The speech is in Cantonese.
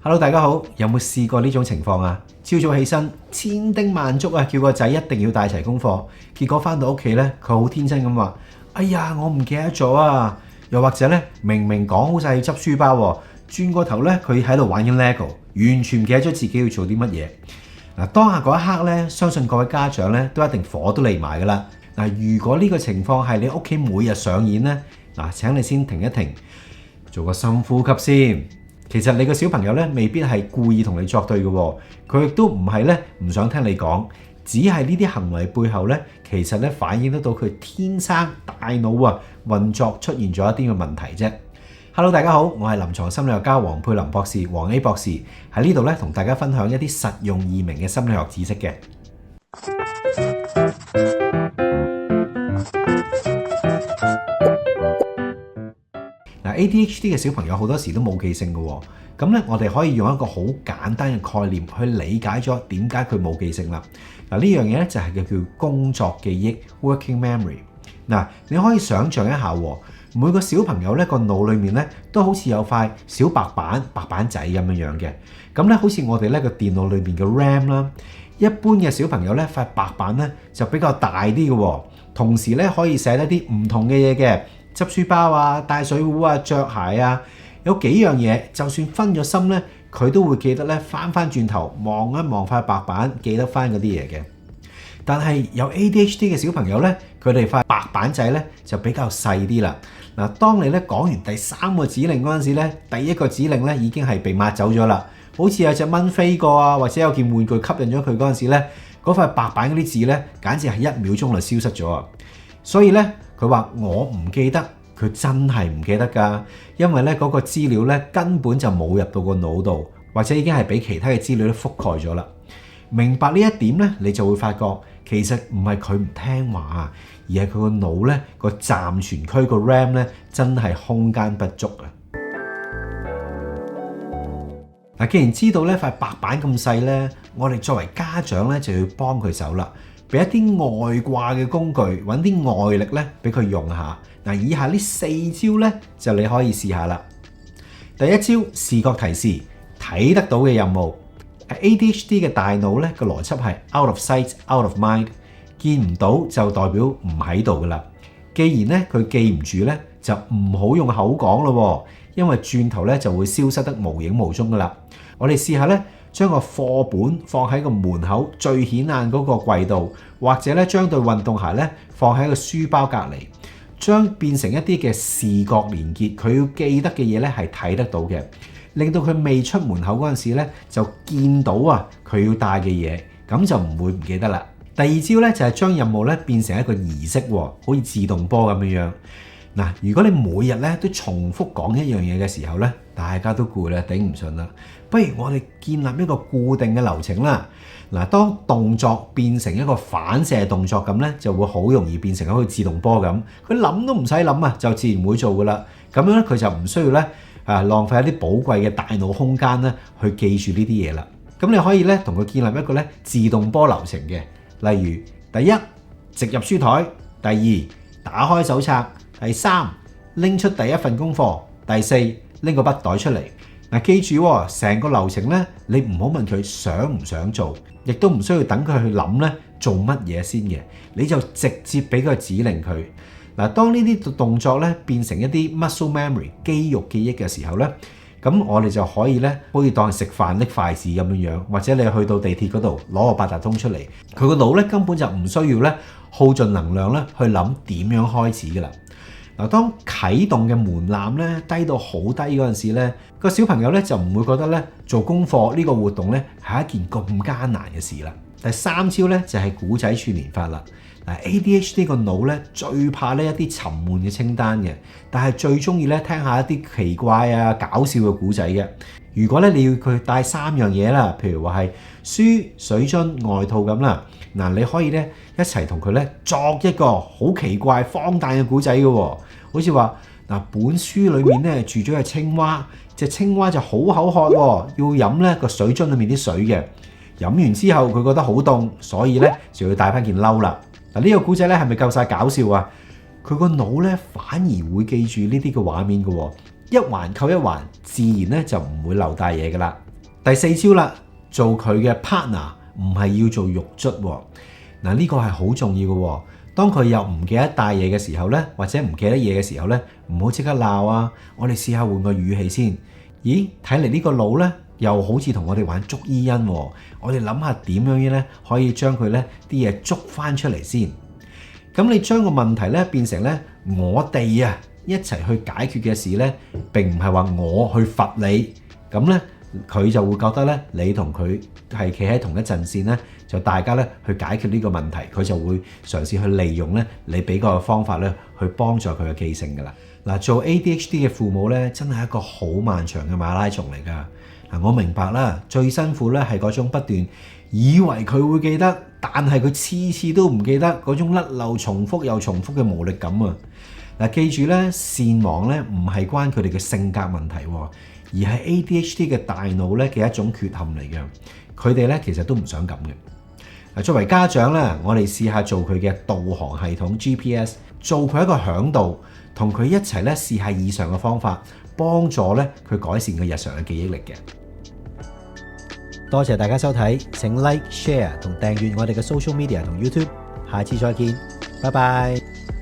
Hello， 大家好，有冇試過呢種情況啊？朝早起身千叮萬囑啊，叫個仔一定要帶齊功課，結果翻到屋企咧，佢好天真咁話：哎呀，我唔記得咗啊！又或者咧，明明講好晒要執書包，轉個頭咧，佢喺度玩緊 Lego， 完全唔記得咗自己要做啲乜嘢。嗱，當下嗰一刻咧，相信各位家長咧都一定火都嚟埋噶啦。嗱，如果呢個情況係你屋企每日上演咧，嗱，請你先停一停，做個深呼吸先。其實你個小朋友咧未必係故意同你作對嘅，佢亦都唔係咧唔想聽你講，只係呢啲行為背後咧，其實咧反映得到佢天生大腦啊運作出現咗一啲嘅問題啫。Hello， 大家好，我係臨床心理學家黃佩林博士，黃 A 博士喺呢度咧同大家分享一啲實用易明嘅心理學知識嘅。ADHD 嘅小朋友好多時都冇記性嘅喎，咁咧我哋可以用一個好簡單嘅概念去理解咗點解佢冇記性啦。嗱，呢樣嘢咧就係叫工作記憶 （working memory）。嗱，你可以想像一下，每個小朋友咧個腦裡面咧都好似有塊小白板仔咁樣嘅，咁咧好似我哋咧個電腦裏邊嘅 RAM 啦。一般嘅小朋友咧塊白板咧就比較大啲嘅，同時咧可以寫一啲唔同嘅嘢嘅。執書包啊、帶水壺啊、着鞋啊，有幾樣嘢，就算分咗心咧，佢都會記得咧，翻轉頭望一望塊白板，記得翻嗰啲嘢嘅。但係有 ADHD 嘅小朋友咧，佢哋塊白板仔咧就比較細啲啦。嗱，當你咧講完第3個指令嗰陣時咧，第1個指令咧已經係被抹走咗啦。好似有隻蚊飛過啊，或者有件玩具吸引咗佢嗰陣時咧，嗰塊白板嗰啲字咧，簡直係1秒鐘就消失咗啊！所以咧，佢話我唔記得，佢真係唔記得㗎，因為咧嗰個資料咧根本就冇入到個腦度，或者已經係俾其他嘅資料都覆蓋咗啦。明白呢一點咧，你就會發覺其實唔係佢唔聽話啊，而係佢個腦咧個暫存區個 RAM 咧真係空間不足啊。嗱，既然知道呢塊白板咁細咧，我哋作為家長咧就要幫佢手啦。俾一啲外掛嘅工具，揾啲外力咧俾佢用下。嗱，以下呢4招咧就你可以試下啦。第一招，視覺提示，睇得到嘅任務。ADHD 嘅大腦咧個邏輯係 out of sight, out of mind， 見唔到就代表唔喺度噶啦。既然咧佢記唔住咧，就唔好用口講咯，因為轉頭咧就會消失得無影無蹤噶啦。我哋試下咧。將個課本放喺個門口最顯眼嗰個櫃度，或者咧將對運動鞋咧放喺個書包隔離，將變成一啲嘅視覺連結，佢要記得嘅嘢咧係睇得到嘅，令到佢未出門口嗰陣時咧就見到啊佢要帶嘅嘢，咁就唔會唔記得啦。第二招咧就係將任務咧變成一個儀式，好似自動波咁樣。嗱，如果你每日咧都重複講一樣嘢嘅時候咧，大家都攰啦，頂唔順啦。不如我哋建立一個固定嘅流程啦。嗱，當動作變成一個反射動作咁咧，就會好容易變成一個自動波咁。佢諗都唔使諗啊，就自然會做噶啦。咁樣咧，佢就唔需要咧浪費一啲寶貴嘅大腦空間咧去記住呢啲嘢啦。咁你可以咧同佢建立一個咧自動波流程嘅，例如第1，直入書台；第2，打開手冊；第3，拎出第1份功課；第4，拎個筆袋出嚟。嗱，記住成個流程咧，你唔好問佢想唔想做，亦都唔需要等佢去諗咧做乜嘢先嘅，你就直接俾個指令佢。嗱，當呢啲動作咧變成一啲 muscle memory 肌肉記憶嘅時候咧，咁我哋就可以咧好似當係食飯拎筷子咁樣，或者你去到地鐵嗰度攞個八達通出嚟，佢個腦咧根本就唔需要咧耗盡能量咧去諗點樣開始噶啦。嗱，當啟動嘅門檻咧低到好低嗰陣時咧，個小朋友咧就唔會覺得咧做功課呢個活動咧係一件咁艱難嘅事啦。第3招咧就係故仔串聯法啦。嗱，ADHD 個腦咧最怕呢一啲沉悶嘅清單嘅，但係最中意咧聽下一啲奇怪啊搞笑嘅故仔嘅。如果咧你要佢帶3樣嘢啦，譬如話係書、水樽、外套咁啦，嗱，你可以咧一齊同佢咧作一個好奇怪荒誕嘅故仔嘅，好似話嗱，本書裡面咧住咗隻青蛙，隻青蛙就好口渴，要飲咧個水樽裡面啲水嘅，飲完之後佢覺得好凍，所以咧就要帶翻件褸啦。嗱，呢個故仔咧係咪夠晒搞笑啊？佢個腦咧反而會記住呢啲嘅畫面嘅，一環扣一環，自然咧就唔會漏帶嘢噶啦。第四招啦，做佢嘅 partner 唔係要做獄卒喎。嗱，呢個係好重要嘅喎。當佢又唔記得帶嘢嘅時候呢，或者唔記得嘢嘅時候呢，唔好即刻鬧啊！我哋試下換個語氣先。咦，睇嚟呢個佬呢，又好似同我哋玩捉伊人喎。我哋諗下點樣呢，可以將佢呢啲嘢捉翻出嚟先。咁你將個問題呢變成呢，我哋啊一齊去解決嘅事呢，並唔係話我去罰你。咁呢，佢就會覺得呢，你同佢係企喺同一陣線呢，就大家咧去解決呢個問題，佢就會嘗試去利用咧你俾個方法咧去幫助佢嘅記性噶啦。嗱，做 ADHD 嘅父母咧，真係一個好漫長嘅馬拉松嚟噶。嗱，我明白啦，最辛苦咧係嗰種不斷以為佢會記得，但係佢次次都唔記得嗰種甩漏、重複又重複嘅無力感啊！嗱，記住咧，健忘咧唔係關佢哋嘅性格問題，而係 ADHD 嘅大腦咧嘅一種缺陷嚟嘅。佢哋咧其實都唔想咁嘅。作為家長咧，我哋試下做佢嘅導航系統 GPS， 做佢一個嚮導，同佢一齊咧試下以上嘅方法，幫助咧佢改善佢日常嘅記憶力嘅。多謝大家收睇，請 Like、Share 同訂閱我哋嘅 Social Media 同 YouTube，下次再見，拜拜。